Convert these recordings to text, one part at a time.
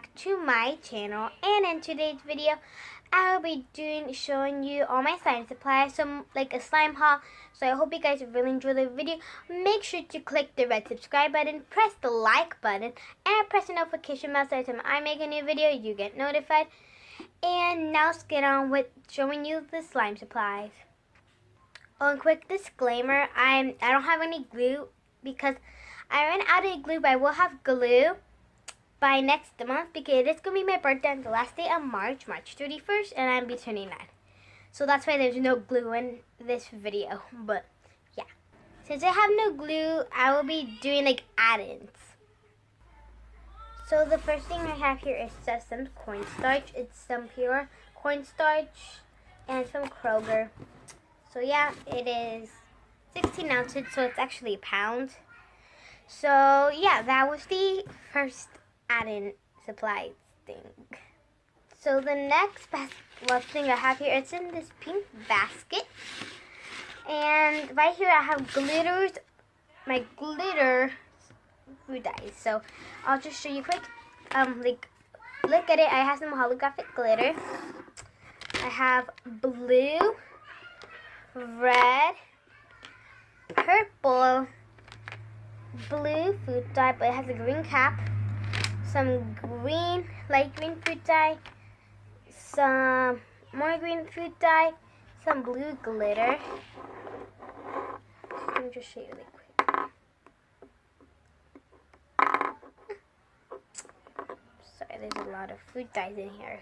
back to my channel, and in today's video I will be showing you all my slime supplies, some like a slime haul. So I hope you guys really enjoy the video. Make sure to click the red subscribe button, press the like button, and press the notification bell so every time I make a new video you get notified. And now let's get on with showing you the slime supplies. Oh, a quick disclaimer, I don't have any glue because I ran out of glue, but I will have glue by next month because it's going to be my birthday on the last day of March 31st, and I'll be turning 9. So that's why there's no glue in this video, but yeah. Since I have no glue, I will be doing like add-ins. So the first thing I have here is just some cornstarch. It's some pure cornstarch and some Kroger. So yeah, it is 16 ounces, so it's actually a pound. So yeah, that was the first add-in supplies thing. So the next thing I have here, it's in this pink basket. And right here I have glitters, my glitter food dyes. So I'll just show you quick. Like, look at it. I have some holographic glitter. I have blue, red, purple, blue food dye, but it has a green cap. Some green, light green food dye. Some more green food dye. Some blue glitter. Let me just show you really quick. Sorry, there's a lot of food dyes in here.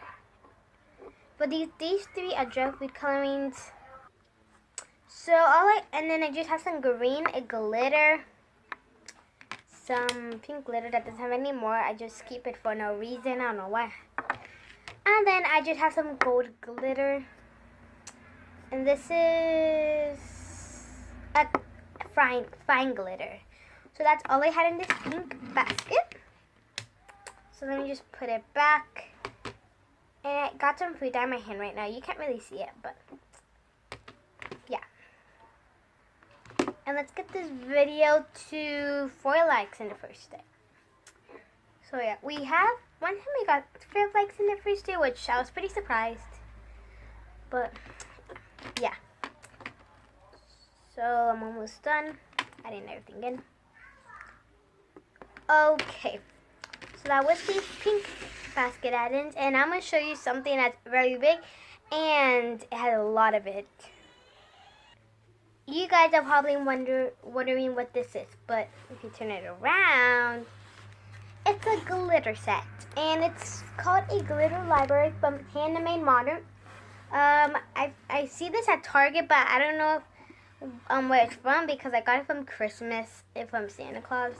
But these three are dry food colorings. So and then I just have some green glitter, some pink glitter that doesn't have any more. I just keep it for no reason. I don't know why. And then I just have some gold glitter. And this is a fine glitter. So that's all I had in this pink basket. So let me just put it back. And I got some food dye in my hand right now. You can't really see it, but yeah. And let's get this video to 4 likes in the first day. So yeah, we have, one time we got 4 likes in the first day, which I was pretty surprised. But yeah. So I'm almost done adding everything in. Okay. So that was the pink basket add-ins, and I'm going to show you something that's very big, and it has a lot of it. You guys are probably wondering what this is, but if you turn it around, it's a glitter set, and it's called a glitter library from Handmade Modern. I see this at Target, but I don't know if, where it's from because I got it from Christmas, from Santa Claus.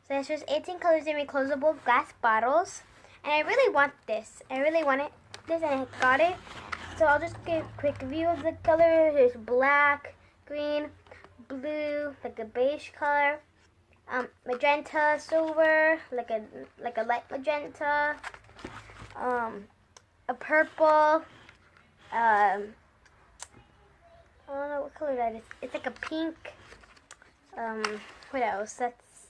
So it's just 18 colors in reclosable glass bottles. And I really want this. I really wanted this, and I got it. So I'll just give a quick view of the colors. There's black, green, blue, like a beige color, magenta, silver, like a light magenta, a purple, I don't know what color that is. It's like a pink. What else? That's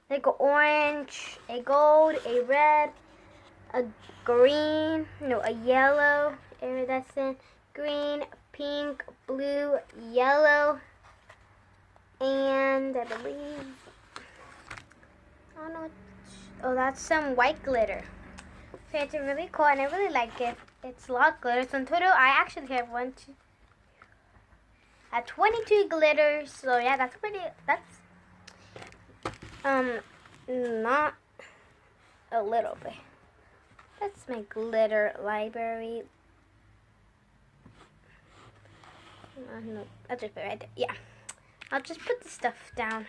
like an orange, a gold, a red, a green, no, a yellow, iridescent, green, pink, blue, yellow, and I believe, I don't know, oh, that's some white glitter. So it's really cool, and I really like it. It's a lot of glitter. So in total, I actually have 22 glitters. So yeah, that's not a little bit. That's my glitter library. No, I'll just put it right there. Yeah, I'll just put the stuff down.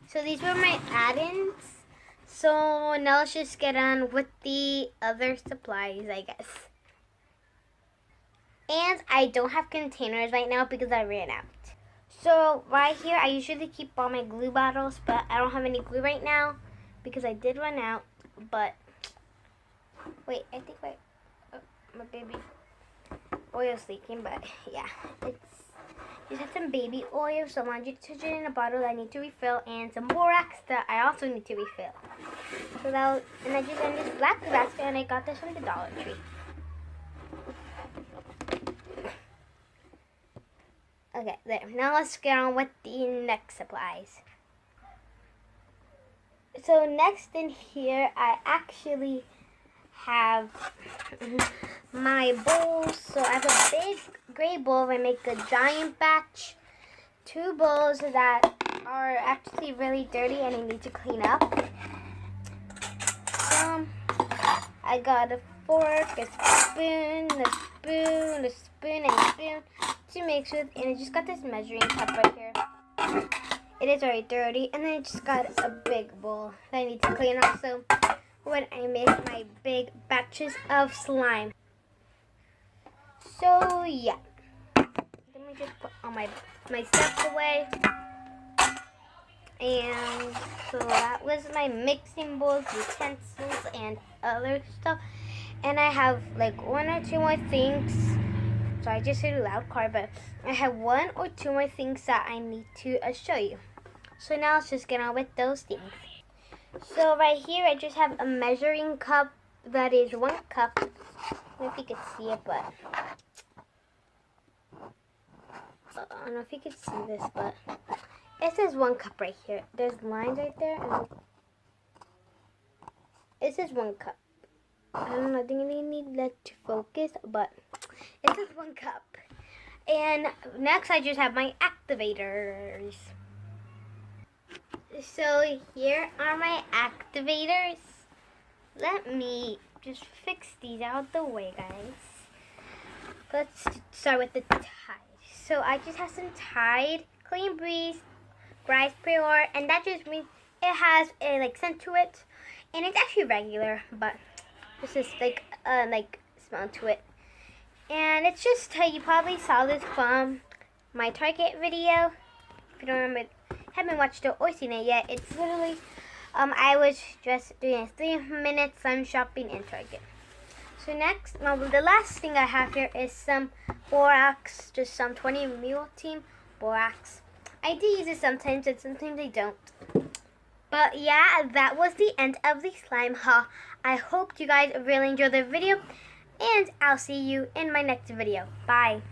So these were my add-ins. So now let's just get on with the other supplies, I guess. And I don't have containers right now because I ran out. So right here, I usually keep all my glue bottles, but I don't have any glue right now because I did run out. But wait, I think my baby oil's leaking, but yeah, Just have some baby oil, some laundry detergent in a bottle that I need to refill, and some borax that I also need to refill. So that, and I just got this black basket, and I got this from the Dollar Tree. Okay, there. Now let's get on with the next supplies. So next in here, I actually have my bowls. So I have a big gray bowl. I make a giant batch. 2 bowls that are actually really dirty and I need to clean up. I got a fork, a spoon, and a spoon to mix with, and I just got this measuring cup right here. It is already dirty, and then I just got a big bowl that I need to clean up. So when I make my big batches of slime. So yeah, let me just put all my stuff away. And so that was my mixing bowls, utensils, and other stuff. And I have like 1 or 2 more things. So I just said loud car, but I have 1 or 2 more things that I need to show you. So now let's just get on with those things. So right here I just have a measuring cup that is 1 cup. I don't know if you can see it, but I don't know if you can see this, but it says 1 cup right here. There's lines right there, and it says 1 cup. I don't know, I think I need that to focus, but it says 1 cup. And next I just have my activators. So here are my activators. Let me just fix these out of the way, guys. Let's start with the Tide. So I just have some Tide Clean Breeze Rise Pure, and that just means it has a like scent to it, and it's actually regular, but this is like smell to it. And it's just you probably saw this from my Target video. If you don't remember, haven't watched it or seen it yet, it's literally I was just doing a 3-minute sun shopping in Target. So next, the last thing I have here is some borax, just some 20 ml team borax. I do use it sometimes and sometimes I don't. But yeah, that was the end of the slime haul. I hope you guys really enjoyed the video, and I'll see you in my next video. Bye.